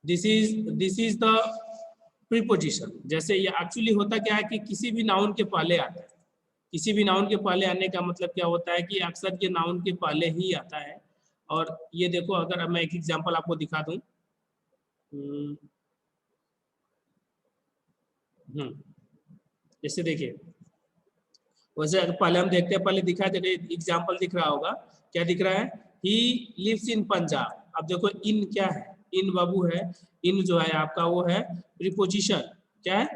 This is the preposition. जैसे ये actually होता क्या है कि किसी भी नाउन के पहले आता है, किसी भी नाउन के पहले आने का मतलब क्या होता है कि अक्सर ये नाउन के पहले ही आता है। और ये देखो, अगर मैं एक एग्जांपल आपको दिखा दूं, जैसे देखिए, वैसे पहले हम देखते हैं, पहले दिखा दे, एग्जांपल दिख रहा होगा, क्या दिख रहा है, ही लिव्स इन पंजाब। अब देखो इन क्या है, इन बाबू है, इन जो है आपका वो है प्रीपोजिशन। क्या है,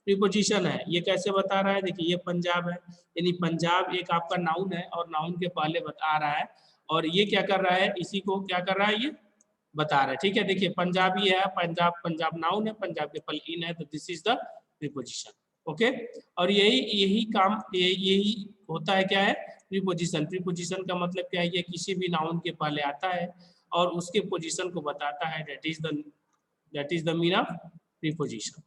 प्रीपोजिशन है। ये कैसे बता रहा है, देखिए ये पंजाब है, यानी पंजाब एक आपका नाउन है और नाउन के पहले बता रहा है, और ये क्या कर रहा है, इसी को क्या कर रहा है, ये बता रहा है। ठीक है, देखिए पंजाबी है, पंजाब, पंजाब नाउन है, पंजाब के पहले इन है, तो this is the preposition. Okay, और यही यही काम यही होता है, क्या है, प्रीपोजिशन। प्रीपोजिशन का मतलब क्या है, ये किसी भी नाउन के पहले आता है और उसके पोजीशन को बताता है, that is the mean of preposition.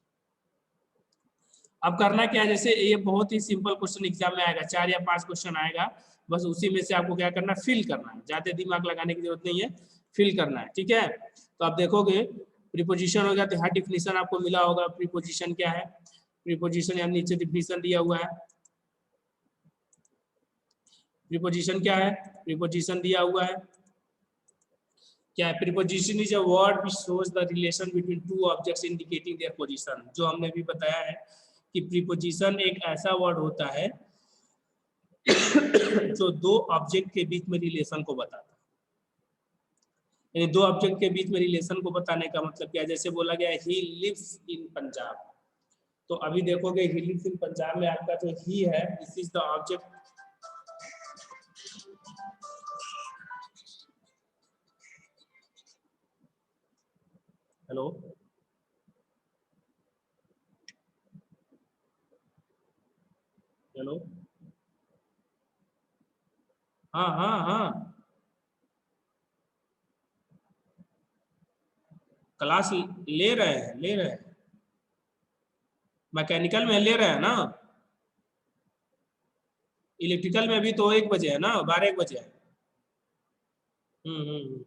अब करना क्या है, जैसे ये बहुत ही सिंपल क्वेश्चन एग्जाम में आएगा, 4 या 5 क्वेश्चन आएगा, बस उसी में से आपको क्या करना है, फिल करना है, ज्यादा दिमाग लगाने की जरूरत नहीं है, फिल करना है। ठीक है, तो आप देखोगे प्रीपोजिशन हो गया, तो हर डिफिनीशन आपको मिला होगा, प्रीपोजिशन क्या है, प्रीपोजिशन यहाँ नीचे डिफिनीशन दिया हुआ है। प्रीपोजिशन क्या है, प्रीपोजिशन दिया हुआ है, क्या है, preposition is a word which shows the relation between two objects indicating their position. जो हमने भी बताया है कि प्रीपोजिशन एक ऐसा वर्ड होता है जो दो ऑब्जेक्ट के बीच में रिलेशन को बताता है। यानी दो ऑब्जेक्ट के बीच में रिलेशन को बताने का मतलब क्या है, जैसे बोला गया ही लिव्स इन पंजाब, तो अभी देखोगे ही लिव्स इन पंजाब में आपका जो ही है, this is the object. Hello, hello, हाँ हाँ हाँ, क्लास ले रहे हैं, ले रहे हैं, मैकेनिकल में ले रहे हैं ना, इलेक्ट्रिकल में भी तो 1 बजे है ना, 12 बजे है। हम्म।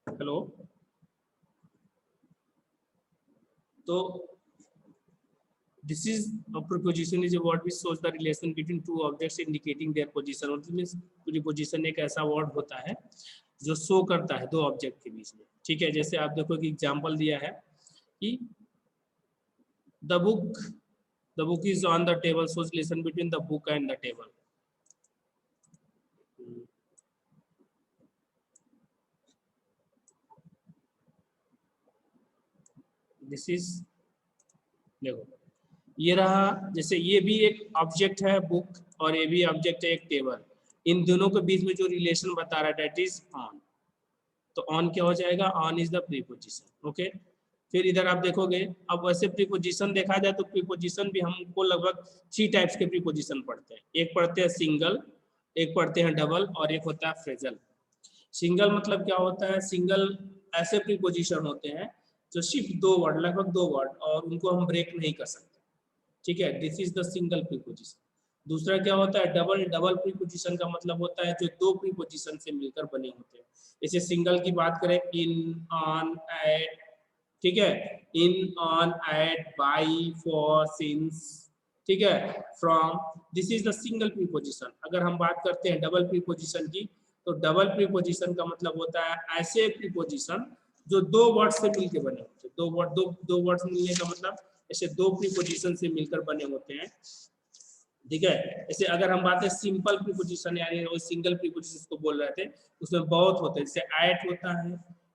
हेलो, तो this is a preposition is a word which shows the relation between two objects indicating their position। और मींस preposition एक ऐसा वर्ड होता है जो शो करता है दो ऑब्जेक्ट के बीच में। ठीक है, जैसे आप देखो कि एग्जांपल दिया है कि the book is on the table, shows relation between the book and the table। This is, देखो ये रहा, जैसे ये भी एक ऑब्जेक्ट है बुक, और ये भी ऑब्जेक्ट है एक टेबल, इन दोनों के बीच में जो रिलेशन बता रहा है दैट इज ऑन। तो ऑन क्या हो जाएगा, on is the preposition. Okay, फिर इधर आप देखोगे, अब वैसे प्रीपोजिशन देखा जाए तो प्रीपोजिशन भी हमको लगभग 3 टाइप्स के प्रीपोजिशन पढ़ते हैं। एक पढ़ते हैं सिंगल, एक पढ़ते हैं डबल, और एक होता है फ्रेजल। सिंगल मतलब क्या होता है, सिंगल ऐसे प्रीपोजिशन होते हैं जो सिर्फ 2 वर्ड, लगभग 2 वर्ड, और उनको हम ब्रेक नहीं कर सकते। ठीक है, this is the single preposition. दूसरा क्या होता है, डबल। डबल प्रीपोजिशन का मतलब होता है जो 2 प्रीपोजिशन से मिलकर बने होते हैं। जैसे सिंगल की बात करें, इन, ऑन, एट। ठीक है, in, on, at, by, for, since. ठीक है, from, this is the single preposition. अगर हम बात करते हैं डबल प्रीपोजिशन की, तो डबल प्रीपोजिशन का मतलब होता है ऐसे प्रीपोजिशन जो 2 वर्ड से मिलकर बने होते हैं। दो वर्ड मिलने का मतलब ऐसे 2 प्रीपोजिशन से मिलकर बने होते हैं। ठीक है, जैसे अगर हम बात है सिंपल प्रीपोजिशन, यानी वो सिंगल प्रीपोजिशन को बोल रहे थे, उसमें बहुत होते हैं, जैसे एट होता है,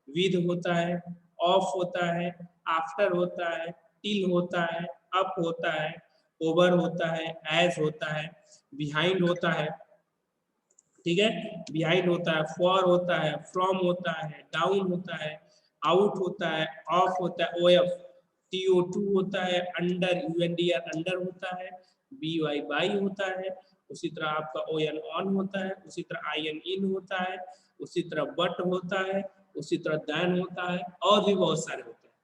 विद होता है, ऑफ होता है, आफ्टर होता है, टिल होता है, अप होता है, ओवर होता है, एज होता है, बिहाइंड होता है। ठीक है, बिहाइंड होता है, फॉर होता है, फ्रॉम होता है, डाउन होता है, आउट होता है, ऑफ होता है, ओ एफ, TO2 होता है, अंडर, UNDR अंडर होता है, BY बाई होता है, उसी तरह आपका ON ऑन होता है, उसी तरह IN इन होता है, उसी तरह बट होता है, उसी तरह दैन होता है, और भी बहुत सारे होते हैं।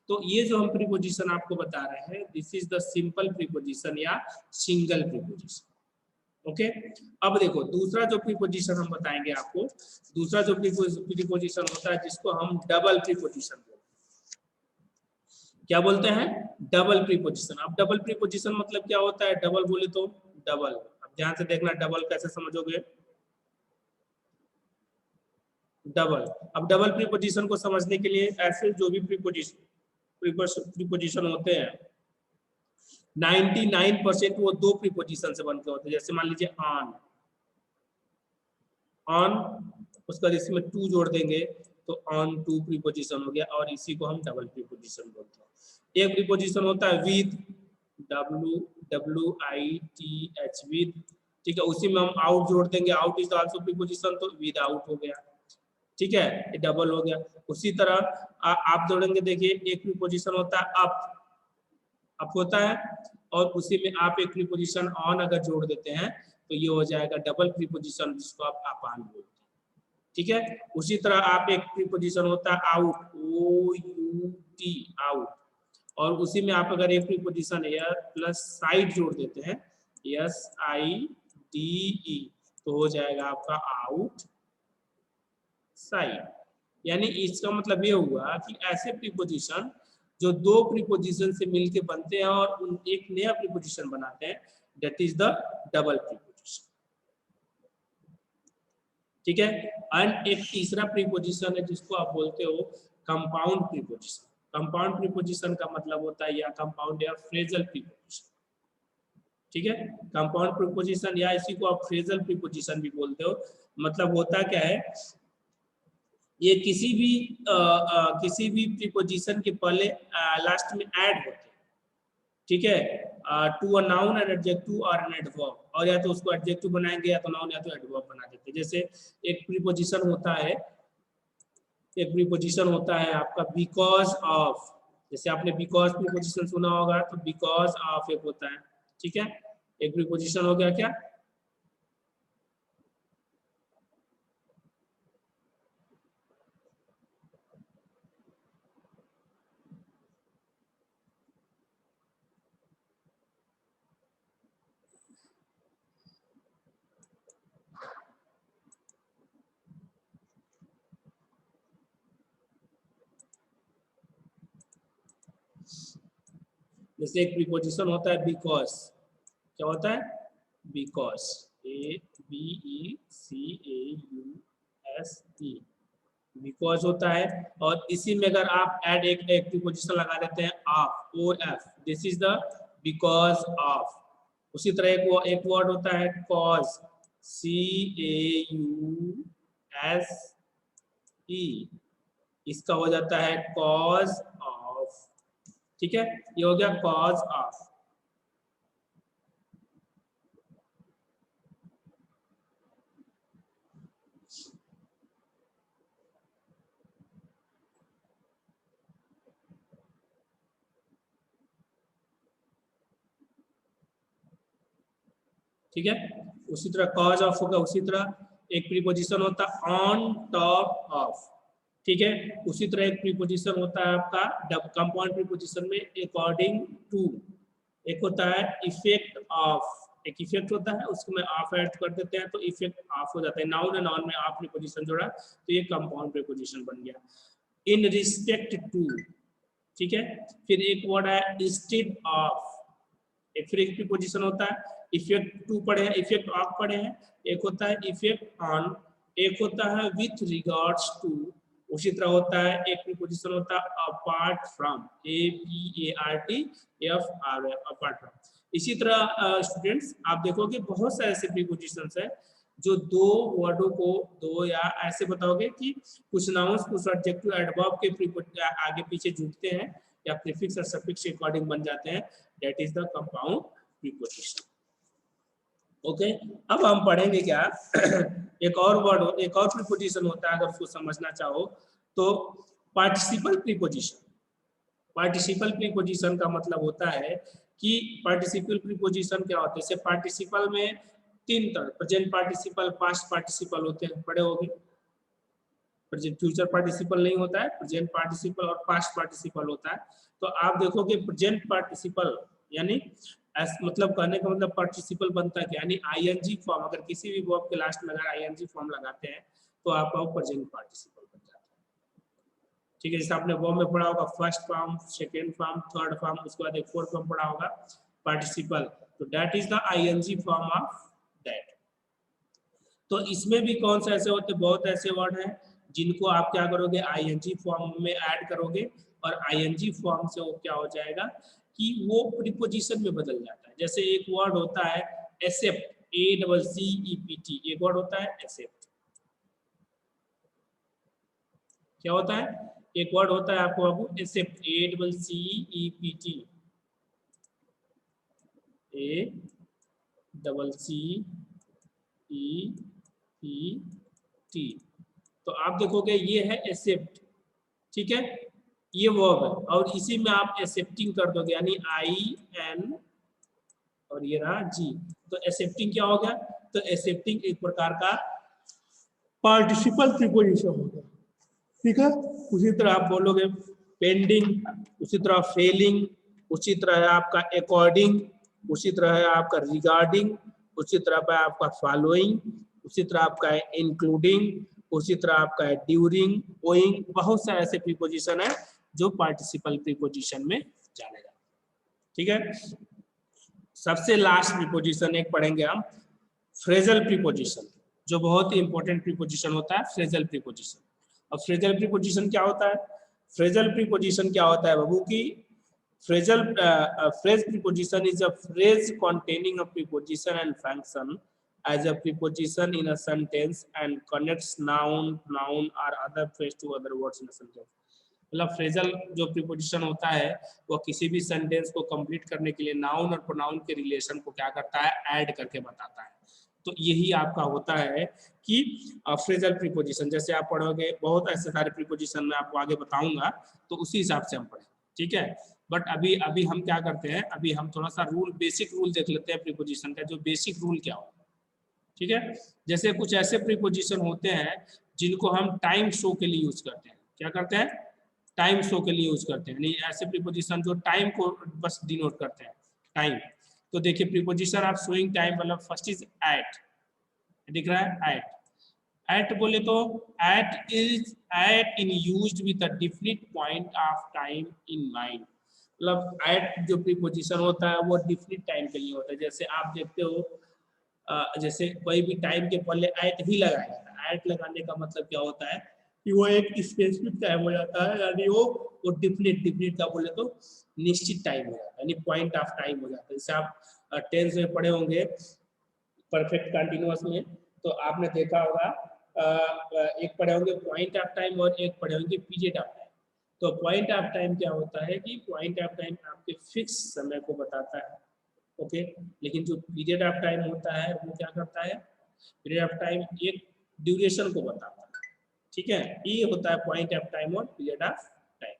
तो ये जो हम प्रीपोजिशन आपको बता रहे हैं, this is the simple preposition या सिंगल प्रीपोजिशन। ओके। अब देखो दूसरा जो प्रीपोजिशन हम बताएंगे आपको, दूसरा जो प्रीपोजिशन होता है जिसको हम डबल प्रीपोजिशन बोलते हैं। क्या बोलते हैं? Double preposition. अब डबल प्रीपोजिशन मतलब क्या होता है? डबल बोले तो डबल, अब ध्यान से देखना डबल कैसे समझोगे। डबल, अब डबल प्रीपोजिशन को समझने के लिए ऐसे जो भी प्रीपोजिशन होते हैं 99% वो दो प्रीपोजिशन से बनते होते हैं। जैसे मान लीजिए ऑन, ऑन उसका इसमें टू जोड़ देंगे तो ऑन टू प्रीपोजिशन हो गया, और इसी को हम डबल प्रीपोजिशन बोलते हैं। एक प्रीपोजिशन होता है विद, WWITH विद, ठीक है, उसी में हम आउट जोड़ देंगे, आउट इज आल्सो प्रीपोजिशन, तो विद आउट हो गया, ठीक है, ये डबल हो गया। उसी तरह आप जोड़ेंगे, देखिए एक प्रीपोजिशन होता है अप होता है, और उसी में आप एक प्रीपोजिशन ऑन अगर जोड़ देते हैं तो ये हो जाएगा डबल प्रीपोजिशन, जिसको आप अपान बोलते हैं, ठीक है। उसी तरह आप एक प्रीपोजिशन होता है आउट, OUT आउट, और उसी में आप अगर एक प्रीपोजिशन एयर प्लस साइड जोड़ देते हैं, SIDE, तो हो जाएगा आपका आउट साइड। यानी इसका मतलब ये हुआ कि ऐसे प्रीपोजिशन जो दो प्रीपोजिशन से मिलके बनते हैं और उन एक नया प्रीपोजिशन बनाते हैं, that is the double preposition, ठीक है। एंड एक तीसरा प्रीपोजिशन है जिसको आप बोलते हो कंपाउंड प्रीपोजिशन। कंपाउंड प्रीपोजिशन का मतलब होता है या कंपाउंड या फ्रेजल प्रीपोजिशन, ठीक है। कंपाउंड प्रीपोजिशन या इसी को आप फ्रेजल प्रीपोजिशन भी बोलते हो। मतलब होता क्या है, ये किसी भी प्रीपोजिशन के पहले लास्ट में ऐड होते हैं, ठीक है, to a noun and adjective और एन एडवर्ब, और या तो उसको एडजेक्टिव बनाएंगे या तो नाउन या तो एडवर्ब बना देते हैं। जैसे एक प्रीपोजिशन होता है, एक प्रीपोजिशन होता है आपका बिकॉज ऑफ, जैसे आपने बिकॉज प्रीपोजिशन सुना होगा, तो बिकॉज ऑफ एक होता है, ठीक है, एक प्रीपोजिशन हो गया क्या। जैसे एक प्रीपोजिशन होता है बिकॉज, क्या होता है? बिकॉज, ABECAUSE, बिकॉज होता है, और इसी में अगर आप ऐड एक प्रीपोजिशन लगा देते हैं of, OF, this is the because of. उसी तरह एक वर्ड होता है कॉज, CAUSE, इसका हो जाता है कॉज ऑफ, ठीक है, ये हो गया कॉज ऑफ। ठीक है, उसी तरह कॉज ऑफ होगा। उसी तरह एक प्रीपोजिशन होता है ऑन टॉप ऑफ, ठीक है। उसी तरह एक प्रीपोजिशन होता है आपका कंपाउंड प्रीपोजिशन में अकॉर्डिंग टू, एक होता है इफेक्ट ऑफ, एक इफेक्ट होता है उसको में ऑफ ऐड कर देते हैं तो इफेक्ट ऑफ हो जाता है। नाउन है, नाउन में ऑफ प्रीपोजिशन जोड़ा तो ये कंपाउंड प्रीपोजिशन बन गया। इन रिस्पेक्ट टू, ठीक है। फिर एक वर्ड है इंस्टेड ऑफ, एक फिर एक प्रीपोजिशन होता है इफेक्ट टू पढ़े हैं, इफेक्ट ऑफ पढ़े हैं, एक होता है इफेक्ट ऑन, एक होता है विथ रिगार्ड्स टू, उसी तरह होता है एक प्रीपोजिशन होता है apart from, APARTFR, apart from. इसी तरह स्टूडेंट्स आप देखोगे बहुत सारे ऐसे प्रीपोजिशंस है जो दो वर्डों को, दो या ऐसे बताओगे कि कुछ नाउन्स कुछ एडजेक्टिव एडवर्ब के आगे पीछे जुड़ते हैं या प्रीफिक्स और सफिक्स के अकॉर्डिंग बन जाते हैं, that is the compound preposition. Okay, अब हम पढ़ेंगे क्या एक और वर्ड, एक और प्रीपोजिशन होता है अगर उसको समझना चाहो तो पार्टिसिपल प्रीपोजिशन। पार्टिसिपल प्रीपोजिशन का मतलब होता है कि पार्टिसिपल प्रीपोजिशन क्या होता है, जैसे पार्टिसिपल में तीन तरह, प्रेजेंट पार्टिसिपल, पास्ट पार्टिसिपल होते हैं, पढ़े होंगे। प्रेजेंट फ्यूचर पार्टिसिपल नहीं होता है, प्रेजेंट पार्टिसिपल और पास्ट पार्टिसिपल होता है। तो आप देखोगे प्रेजेंट पार्टिसिपल यानी मतलब कहने का मतलब पार्टिसिपल बनता है यानी आईएनजी फॉर्म, अगर किसी भी वर्ब के लास्ट में अगर आईएनजी फॉर्म लगाते हैं तो आपका प्रेजेंट पार्टिसिपल बन जाता है। ठीक है, जैसे आपने वर्ब में पढ़ा होगा first form, second form, third form, उसके बाद एक फोर्थ फॉर्म पढ़ा होगा पार्टिसिपल, तो that is the ING form of that. तो इसमें भी कौन से ऐसे होते हैं, बहुत ऐसे वर्ड हैं जिनको आप क्या करोगे आईएनजी फॉर्म में ऐड करोगे और आईएनजी फॉर्म से वो क्या हो जाएगा कि वो प्रीपोजिशन में बदल जाता है। जैसे एक वर्ड होता है एक्सेप्ट, ACCEPT, एक वर्ड होता है एक्सेप्ट। क्या होता है, एक वर्ड होता है आपको बाबू एक्सेप्ट, ACCEPT, ACCEPT। तो आप देखोगे ये है एक्सेप्ट, ठीक है, ये वर्ब है और इसी में आप एक्सेप्टिंग कर दोगे यानी IN और ये रहा G, तो एक्सेप्टिंग क्या हो गया, तो एक्सेप्टिंग एक प्रकार का पार्टिसिपल प्रीपोजिशन हो गया। ठीक है, उसी तरह आप बोलोगे पेंडिंग, उसी तरह फेलिंग, उसी तरह है आपका अकॉर्डिंग, उसी तरह है आपका रिगार्डिंग, उसी तरह पे आपका फॉलोइंग, उसी तरह आपका है इंक्लूडिंग, उसी तरह आपका है ड्यूरिंग, ओइंग, बहुत सारे ऐसे प्रीपोजिशन है जो पार्टिसिपल प्रीपोजिशन में जाने जाते हैं। ठीक है, सबसे लास्ट प्रीपोजिशन एक पढ़ेंगे हम फ्रेजल प्रीपोजिशन, जो बहुत ही इंपॉर्टेंट प्रीपोजिशन होता है फ्रेजल प्रीपोजिशन। अब फ्रेजल प्रीपोजिशन क्या होता है, फ्रेजल प्रीपोजिशन क्या होता है बाबू की phrasal phrase preposition is a phrase containing a preposition and function as a preposition in a sentence and connects noun, pronoun or other phrase to other words in a sentence। मतलब phrasal जो preposition होता है वो किसी भी sentence को complete करने के लिए नाउन और प्रोनाउन के रिलेशन को क्या करता है, ऐड करके बताता है। तो यही आपका होता है कि फ्रेजल प्रीपोजिशन। जैसे आप पढ़ोगे बहुत ऐसे सारे प्रीपोजिशन मैं आपको आगे बताऊंगा, तो उसी हिसाब से हम पढ़ें। ठीक है, बट अभी अभी हम क्या करते हैं, अभी हम थोड़ा सा रूल, बेसिक रूल देख लेते हैं प्रीपोजिशन का, जो बेसिक रूल क्या हो। ठीक है, जैसे कुछ ऐसे प्रीपोजिशन होते हैं जिनको हम टाइम शो के लिए यूज करते हैं। क्या करते हैं, टाइम शो के लिए यूज करते हैं, यानी ऐसे प्रीपोजिशन जो टाइम को बस डिनोट करते हैं, टाइम। तो देखिए प्रीपोजिशन ऑफ शोइंग टाइम, मतलब फर्स्ट इज एट, दिख रहा है एट, एट बोले तो at is at in used with a definite point of time in mind. मतलब एट जो प्रीपोजिशन होता है वो डेफिनिट टाइम के लिए होता है। जैसे आप देखते हो जैसे कोई भी टाइम के पहले एट ही लगाया जाता है। एट लगाने का मतलब क्या होता है कि वो एक स्पेसिफिक टाइम हो जाता है, यानी वो डेफिनिट का बोले तो निश्चित टाइम हो जाता है, यानी पॉइंट ऑफ टाइम हो जाता है। जैसे आप टेंस में पढ़े होंगे परफेक्ट कंटिन्यूअस में, तो आपने देखा होगा एक पढ़े होंगे पॉइंट ऑफ टाइम और एक पढ़े होंगे पीरियड ऑफ टाइम। तो पॉइंट ऑफ टाइम क्या होता है कि पॉइंट ऑफ टाइम आपके फिक्स समय को बताता है, ओके। लेकिन जो पीरियड ऑफ टाइम होता है वो क्या करता है, पीरियड ऑफ टाइम एक ड्यूरेशन को बताता है। ठीक है, ये होता है पॉइंट ऑफ टाइम और पीरियड ऑफ टाइम।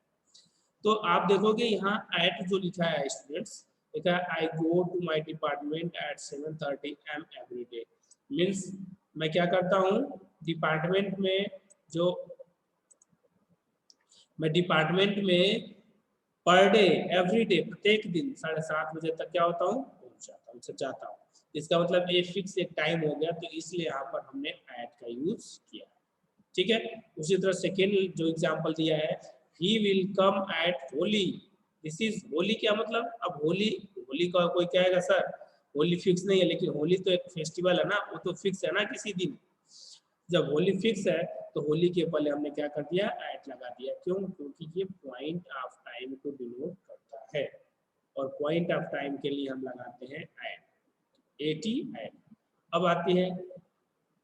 तो आप देखोगे यहाँ एट जो लिखा है स्टूडेंट्स, लिखा है I go to my department at 7:30 AM every day. Means मैं क्या करता हूँ डिपार्टमेंट में, जो मैं डिपार्टमेंट में पर डे एवरी डे प्रत्येक दिन 7:30 बजे तक क्या होता हूँ, पहुंच जाता हूँ, जाता हूँ। इसका मतलब ये फिक्स एक टाइम हो गया, तो इसलिए यहाँ पर हमने एट का यूज किया। ठीक है, उसी तरह सेकेंड जो एग्जांपल दिया है he will come at Holi, this is Holi, क्या मतलब, अब होली, होली का कोई कहेगा सर होली फिक्स नहीं है, लेकिन होली तो एक फेस्टिवल है ना, वो तो फिक्स है ना किसी दिन। जब होली फिक्स है तो होली के पहले हमने क्या कर दिया, एट लगा दिया। क्यों, क्योंकि ये पॉइंट ऑफ टाइम को डिनोट करता है और पॉइंट ऑफ टाइम के लिए हम लगाते हैं एट, एटी एट। अब आती है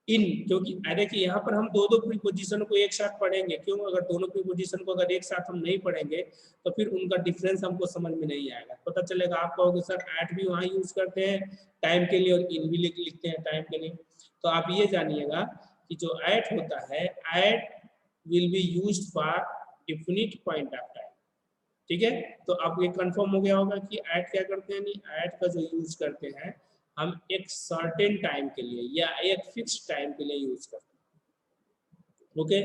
इन, क्योंकि देखिए यहाँ पर हम दो प्रीपोजिशन को एक साथ पढ़ेंगे। क्यों, अगर दोनों प्रीपोजिशन को अगर एक साथ हम नहीं पढ़ेंगे तो फिर उनका डिफरेंस हमको समझ में नहीं आएगा। पता चलेगा आप कहोगे सर एट भी वहाँ यूज करते हैं टाइम के लिए और इन भी लिखते हैं टाइम के लिए। तो आप ये जानिएगा कि जो एट होता है, at will be used for definite point of time. ठीक है, तो आपको ये कंफर्म हो गया होगा कि एट क्या करते हैं, एट का जो यूज करते हैं हम एक सर्टेन टाइम के लिए या एक फिक्स टाइम के लिए यूज करते हैं, ओके।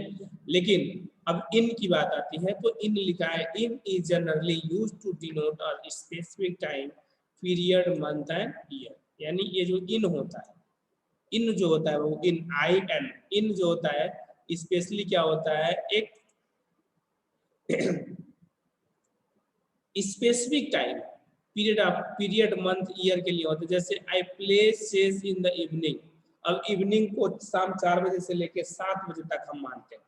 लेकिन अब इन की बात आती है, तो इन लिखा है in is generally used to denote a specific time period, month and year. यानी ये जो इन होता है, इन जो होता है वो इन आई एन, इन जो होता है स्पेशली क्या होता है, एक specific time period month year के लिए होता है। जैसे I play chess in the evening, अब इवनिंग को शाम 4 बजे से लेके 7 बजे तक हम मानते हैं,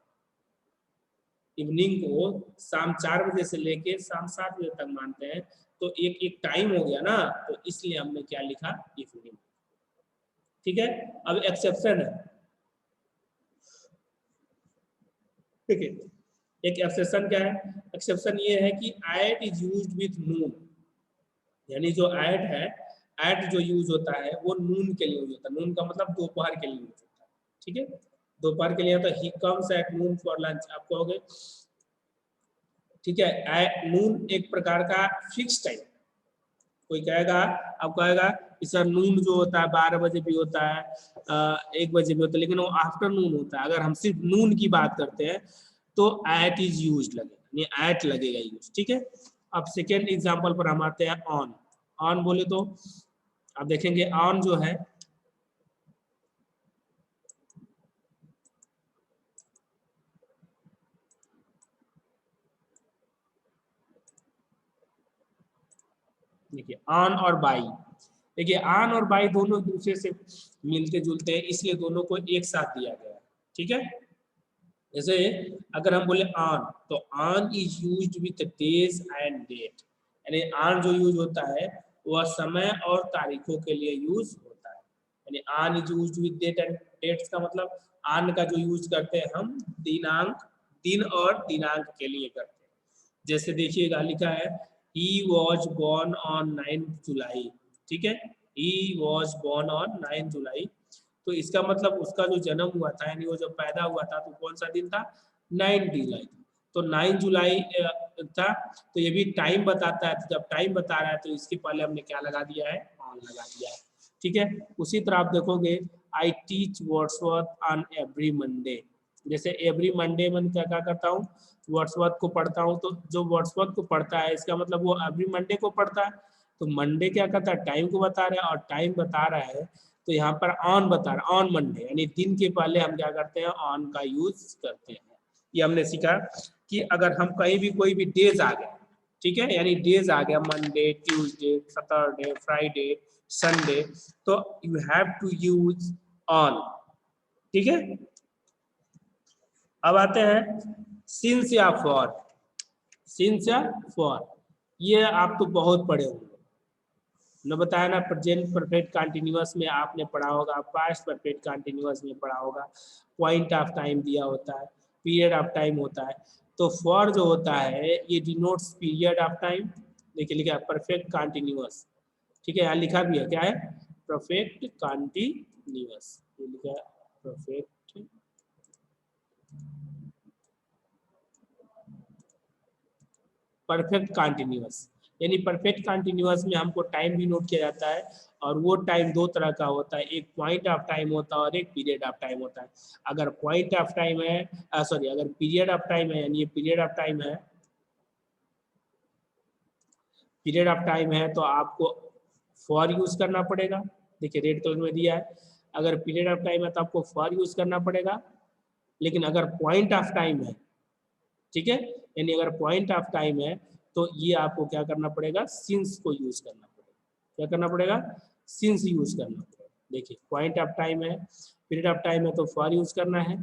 इवनिंग को शाम 4 बजे से लेके शाम 7 बजे तक मानते हैं, तो एक एक टाइम हो गया ना, तो इसलिए हमने क्या लिखा, इवनिंग। ठीक है, अब एक्सेप्शन है, ठीक है, एक एक्सेप्शन क्या है, एक्सेप्शन ये है कि एट इज यूज्ड विथ नून, यानी जो एट है, एट जो यूज होता है वो नून के लिए यूज होता है, नून का मतलब दोपहर के लिए यूज होता है। ठीक है, दोपहर के लिए, तो he comes at noon for lunch, आप कहोगे ठीक है, नून एक प्रकार का फिक्स टाइम, कोई कहेगा, अब कहेगा कि सर नून जो होता है 12 बजे भी होता है, 1 बजे भी होता है, लेकिन वो आफ्टरनून होता है। अगर हम सिर्फ नून की बात करते हैं तो एट इज यूज लगेगा, एट लगेगा यूज। ठीक है, अब सेकेंड एग्जाम्पल पर हम आते हैं, ऑन। ऑन बोले तो आप देखेंगे ऑन जो है, देखिए ऑन और बाई, देखिए ऑन और बाई दोनों एक दूसरे से मिलते जुलते हैं, इसलिए दोनों को एक साथ दिया गया है। ठीक है, जैसे अगर हम बोले ऑन, तो on is used with days and date, यानी ऑन जो यूज होता है वह समय और तारीखों के लिए यूज होता है। यानी on is used with date and dates का मतलब ऑन का जो यूज करते हैं हम दिनांक, दिन और दिनांक के लिए करते हैं। जैसे देखिएगा लिखा है he was born on 9th जुलाई, ठीक है, he was born on 9th जुलाई, तो इसका मतलब उसका जो जन्म हुआ था, यानी वो जब पैदा हुआ था तो कौन सा दिन था, 9 जुलाई, तो 9 जुलाई था, तो ये भी टाइम बताता है, तो जब टाइम बता रहा है तो इसके पहले हमने क्या लगा दिया है, ऑन लगा दिया है। ठीक है, उसी तरह आप देखोगे I teach Wordsworth on every Monday, जैसे एवरी मंडे में क्या क्या करता हूँ, वर्ड्सवर्थ को पढ़ता हूँ, तो जो वर्ड्सवर्थ को पढ़ता है इसका मतलब वो एवरी मंडे को पढ़ता है, तो मंडे क्या करता है, टाइम को बता रहा है, और टाइम बता रहा है तो यहाँ पर ऑन बता रहा है, ऑन मंडे, यानी दिन के पहले हम क्या करते हैं, ऑन का यूज करते हैं। ये हमने सीखा कि अगर हम कहीं भी कोई भी डेज आ गए, ठीक है, यानी डेज आ गया Monday, Tuesday, Saturday, Friday, Sunday, तो you have to use on. ठीक है, अब आते हैं सिंस या फॉर, सिंस या फॉर, ये आप तो बहुत पढ़े होंगे, ने बताया ना, प्रेजेंट परफेक्ट कंटिन्यूअस में आपने पढ़ा होगा, पास्ट परफेक्ट कंटिन्यूअस में पढ़ा होगा, पॉइंट ऑफ टाइम दिया होता है, पीरियड ऑफ टाइम होता है, तो फॉर जो होता है ये डिनोट्स पीरियड ऑफ टाइम। देखिए लिखा है परफेक्ट कंटिन्यूअस, ठीक है, यहाँ लिखा भी है क्या है, परफेक्ट कंटिन्यूअस, ये लिखा है परफेक्ट परफेक्ट कंटिन्यूअस, यानी परफेक्ट कंटिन्यूअस में हमको टाइम भी नोट किया जाता है, और वो टाइम दो तरह का होता है, एक पॉइंट ऑफ टाइम होता है और एक पीरियड ऑफ टाइम होता है। अगर पॉइंट ऑफ टाइम है, सॉरी, अगर पीरियड ऑफ टाइम है, यानी ये पीरियड ऑफ टाइम है, पीरियड ऑफ टाइम है तो आपको फॉर यूज करना पड़ेगा, देखिए रेड कलर में दिया है, अगर पीरियड ऑफ टाइम है तो आपको फॉर यूज करना पड़ेगा, लेकिन अगर पॉइंट ऑफ टाइम है, ठीक है, यानी अगर पॉइंट ऑफ टाइम है तो ये आपको क्या करना पड़ेगा, सिंस को यूज करना पड़ेगा, क्या करना पड़ेगा, सिंस यूज करना पड़ेगा। देखिए पॉइंट ऑफ टाइम है, पीरियड ऑफ टाइम है तो फॉर यूज करना है,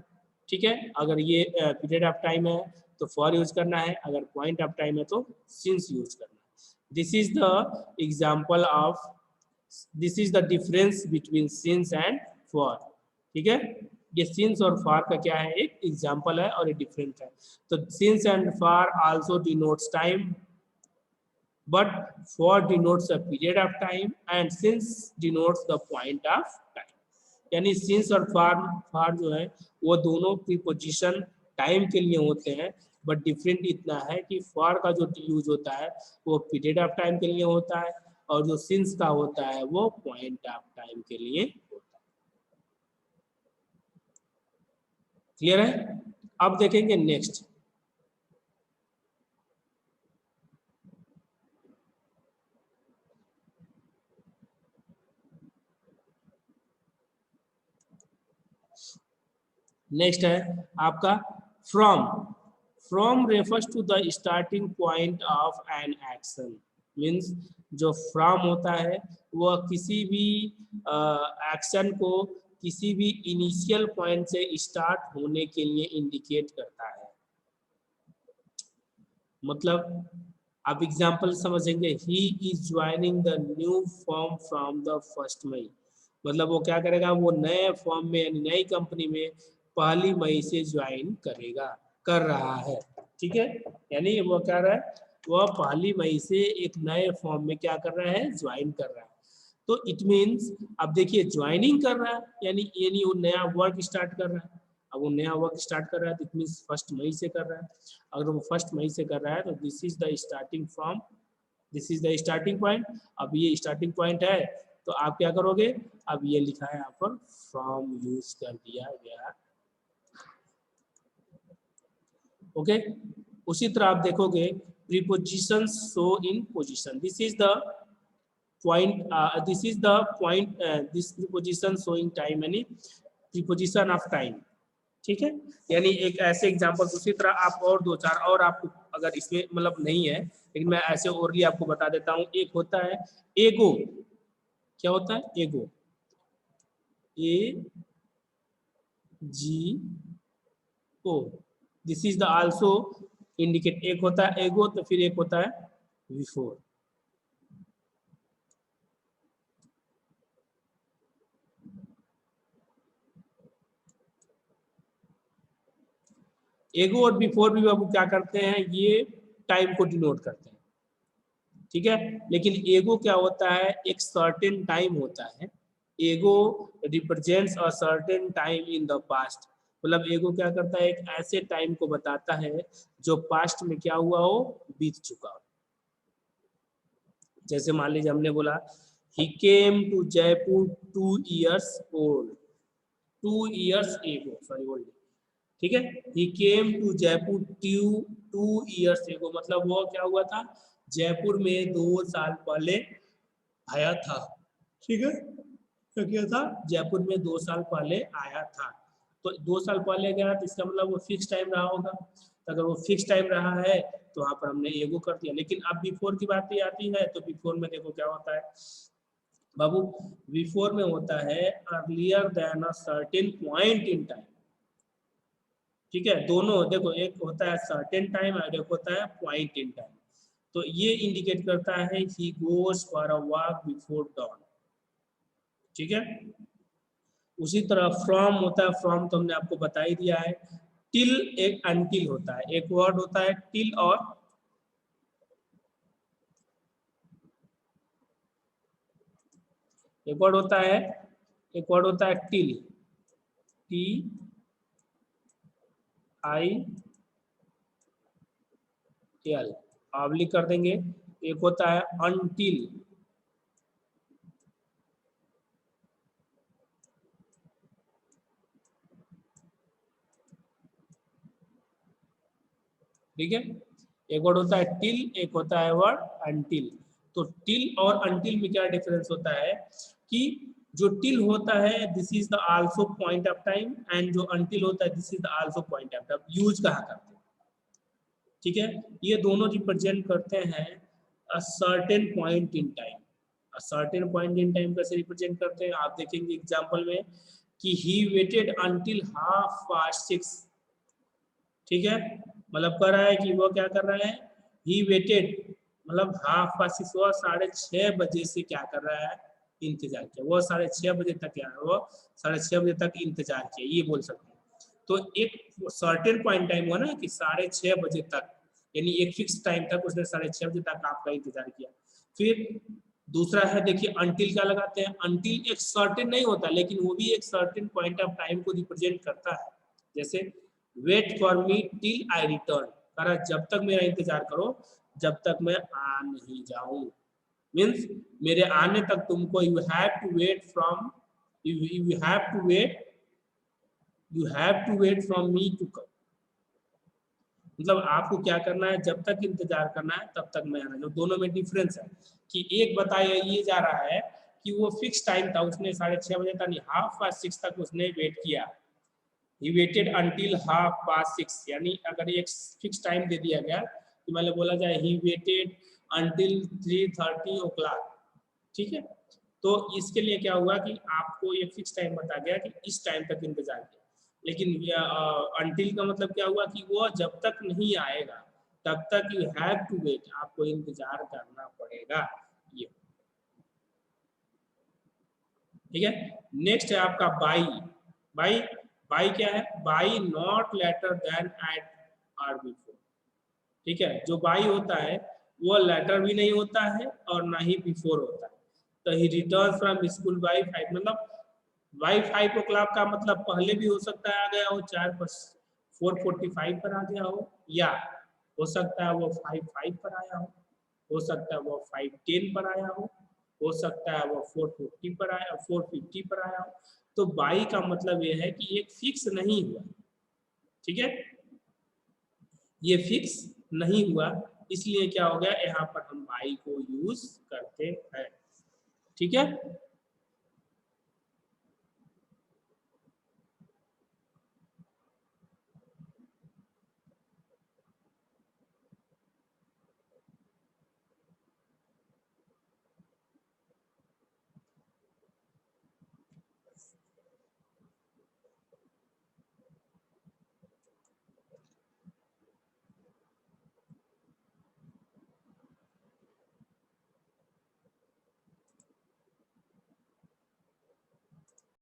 ठीक है, अगर ये पीरियड ऑफ टाइम है तो फॉर यूज करना है, अगर पॉइंट ऑफ टाइम है तो सिंस यूज करना है। This is the example of, this is the difference between since and for. ठीक है, ये सिंस और फार का क्या है, एक एग्जाम्पल है और एक डिफरेंट है। तो since and far also denotes time, but for denotes a period of time and since denotes the point of time, यानी सिंस और फार, फार जो है वो दोनों प्रीपोजिशन टाइम के लिए होते हैं, बट डिफरेंट इतना है कि फॉर का जो यूज होता है वो पीरियड ऑफ टाइम के लिए होता है, और जो सिंस का होता है वो पॉइंट ऑफ टाइम के लिए होता है। क्लियर है, अब देखेंगे नेक्स्ट, नेक्स्ट है आपका from. From refers to the starting point of an action, means जो फ्रॉम होता है वह किसी भी एक्शन को किसी भी इनिशियल पॉइंट से स्टार्ट होने के लिए इंडिकेट करता है। मतलब आप एग्जाम्पल समझेंगे, he is joining the new form from the 1 मई, मतलब वो क्या करेगा, वो नए फॉर्म में यानी नई कंपनी में 1 मई से ज्वाइन करेगा, कर रहा है। ठीक है, यानी वो क्या रहा है, वो 1 मई से एक नए फॉर्म में क्या कर रहा है, ज्वाइन कर रहा है। तो इट मीन्स अब देखिए ज्वाइनिंग कर रहा है यानी वो नया वर्क स्टार्ट कर रहा है। अब वो नया वर्क स्टार्ट कर रहा है तो इट मीन्स 1 मई से कर रहा है। अगर वो 1 मई से कर रहा है तो this is the starting from, this is the starting point. अब ये स्टार्टिंग पॉइंट है तो आप क्या करोगे, अब ये लिखा है यहाँ पर फ्रॉम यूज कर दिया गया। ओके, उसी तरह आप देखोगे preposition show in position, this is the point, this is the point, this preposition showing time यानी प्रीपोजिशन ऑफ टाइम। ठीक है, यानी एक ऐसे एग्जांपल, उसी तरह आप और दो चार और आपको अगर इसमें मतलब नहीं है लेकिन मैं ऐसे ओरली आपको बता देता हूँ। एक होता है एगो, क्या होता है ago, A G O, this is the also indicate, एक होता है एगो तो फिर एक होता है बिफोर। एगो और बिफोर भी बाबू क्या करते हैं, ये टाइम को डिनोट करते हैं। ठीक है, लेकिन एगो क्या होता है, एक सर्टेन टाइम होता है। एगो represents a certain time in the past, मतलब एगो क्या करता है, एक ऐसे टाइम को बताता है जो पास्ट में क्या हुआ हो, बीत चुका हो। जैसे मान लीजिए हमने बोला he came to Jaipur 2 years old, 2 years ago, sorry old. ठीक है, he came to Jaipur 2 years ago, मतलब वो क्या हुआ था, जयपुर में 2 साल पहले आया था। ठीक है, तो क्या था, जयपुर में 2 साल पहले आया था। तो 2 साल पहले गया तो इसका मतलब वो फिक्स टाइम रहा होगा। तो अगर वो फिक्स टाइम रहा है तो वहां पर हमने एगो कर दिया। लेकिन अब बिफोर की बात आती है तो बिफोर में देखो क्या होता है बाबू, बिफोर में होता है earlier than a certain point in time. ठीक है, दोनों देखो, एक होता है सर्टेन टाइम और एक होता है पॉइंट इन टाइम। तो ये इंडिकेट करता है he goes for a walk before don. ठीक है, उसी तरह फ्रॉम होता है, फ्रॉम तो हमने आपको बता ही दिया है। टिल एक अनटिल होता है, एक वर्ड होता है टिल और एक वर्ड होता है, एक वर्ड होता है till, T I L, oblique कर देंगे। एक होता है अनटिल, ठीक है, एक वर्ड होता है टिल, एक होता है वर्ड अनटिल। तो टिल और अनटिल में क्या डिफरेंस होता है कि जो टिल होता है this is the also point of time, and जो अनटिल होता है this is the also point of time, use कहा करते हैं। ठीक है, ये दोनों रिप्रेजेंट करते हैं अ certain point in time. A certain point in time कैसे रिप्रेजेंट करते हैं आप देखेंगे एग्जांपल में कि ही वेटेड अंटिल 6:30। ठीक है, मतलब कर रहा है कि वो क्या कर रहा है, ही वेटेड मतलब 6:30, वो 6:30 से क्या कर रहा है, इंतजार किया। वो 6:30 तक क्या है, वो 6:30 तक इंतजार किया, ये बोल सकते हैं। तो एक सर्टेन पॉइंट टाइम हुआ ना कि 6:30 तक, यानी एक फिक्स टाइम तक उसने 6:30 तक आपका इंतजार किया। फिर दूसरा है देखिए अनटिल, क्या लगाते हैं, अनटिल एक सर्टेन नहीं होता लेकिन वो भी एक सर्टेन पॉइंट ऑफ टाइम को रिप्रेजेंट करता है। जैसे wait for me till I return, करा जब तक मेरा इंतजार करो जब तक मैं आ नहीं जाऊं। मीन्स मेरे आने तक तुमको you have to wait from, you have to wait, you have to wait from me to come. मतलब आपको क्या करना है, जब तक इंतजार करना है तब तक मैं आना। जो दोनों में डिफरेंस है कि एक बताया ये जा रहा है कि वो फिक्स टाइम था, उसने 6:30 तक नहीं 5:30 तक उसने वेट किया, he waited until 6:30, यानी अगर एक फिक्स टाइम दे दिया गया कि मतलब बोला जाए he waited until 3:30 o'clock, ठीक है। तो इसके लिए क्या हुआ कि आपको एक फिक्स टाइम बता गया कि इस टाइम तक इंतजार किया, लेकिन until का मतलब क्या हुआ कि वो जब तक नहीं आएगा तब तक you have to wait, आपको इंतजार करना पड़ेगा, ये ठीक है। नेक्स्ट है आपका बाई। बाई बाई क्या है? By not later than at or before, ठीक है। जो बाई होता है वो लेटर भी नहीं होता है और ना ही बिफोर होता है। तो ही रिटर्न फ्रॉम स्कूल बाई 5, मतलब बाई 5 o'clock का मतलब पहले भी हो सकता है आ गया हो, 4:45 पर आ गया हो, या हो सकता है वो 5:05 पर आया हो सकता है वो 5:10 पर आया हो सकता है वो 4:50 पर आया, 4:50 पर आया हो। तो बाई का मतलब ये है कि एक फिक्स नहीं हुआ, ठीक है, ये फिक्स नहीं हुआ, इसलिए क्या हो गया यहाँ पर हम बाई को यूज करते हैं, ठीक है।